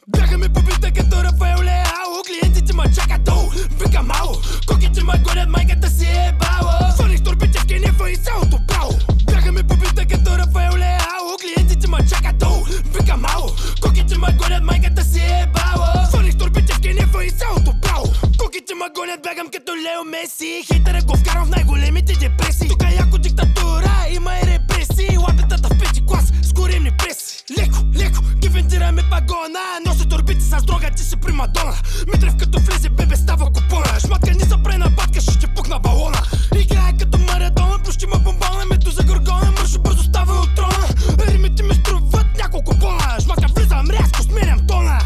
Бяха ми побита като Рафаел Леао. Клиентите ма чакат долу, вика мало. Коките ма гонят, майката си е бала. Свалих турбите в кенефа и цялото право. Бяха ми побита като Рафаел Леао. Клиентите ма чакат долу, вика мало. Коките ма гонят, майката си е бала. Свалих турбите в кенефа и цялото право. Коките ма гонят, бягам като Лео Меси. Хейтера го вкарам в най-големите депресии. Тука яко диктатура, има и репресии. Лапетата в пети клас с горемни преси. Леко, леко, ги вентираме пагона. Нося турбите с дрога, ти си примадона. Митрев като влезе, бебе става купона. Шматка ни запрена батка, ще пукна балона. Играе като Марадона, плющи ма бомбална. Мето за горгона, мършо бързо става от трона. Римите ми струват няколко бона. Шматка влизам рязко, сменям тона.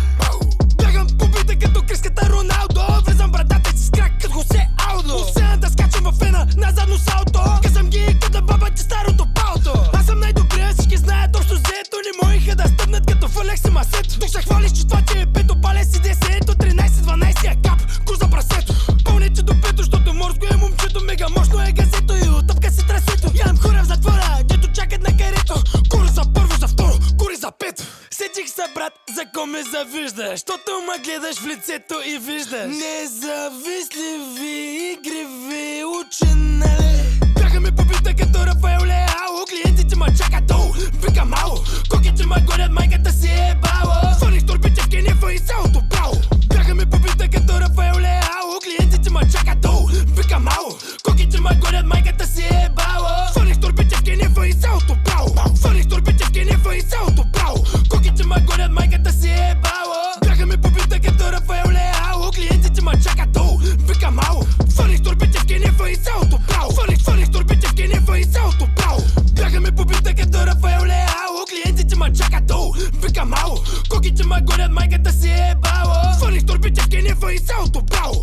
Бягам побита като криската Роналдо. Влизам брадата си с крак като Хосе Алдо. Осената скачам във фена, назадно салто. Казам ги като баба ти старото палто. Аз съм най-добрия, всички знаят общо взето. Не можеха да стъпнат като фалех си масето. Тук ще хвалиш, че това ти е пето, пале си десето. 13-12 е кап, кур за прасето. Пълнете до пето, защото морско е момчето. Мега мощно е газето и отъпка си трасето. Ям хора в затвора, дето чакат на карето. Кури за първо, за второ, кури за пето. Сетих се, брат, за ко ме завиждаш. Щото ме гледаш в лицето и виждаш независтливи игриви ученали. Бяха ми побита като Рафаел Леао. Клиентите ма чакат долу, вика мало. Коките ма гонят, майката си е бала. Свалих турбите в кенефа и цялото право. Бяха ми побита като Рафаел Леао. Клиентите ма чакат долу, вика мало. Коките ма гонят, майката си е бала. Свалих турбите в кенефа и цялото право. Свалих турбите в кенефа и цялото право. Коките ма гонят, майката си е бала. Бяха ми побита като Рафаел Леао. Клиентите ма чакат долу, вика мало. Свалих турбите в кенефа и цялото право. Свалих турбите в кенефа и цялото право. Бяха ми побита като Рафаел Леао. Клиентите ма чакат долу, вика мало. Коките ма гонят, майката си е бала. Свалих турбите в кенефа и цялото право.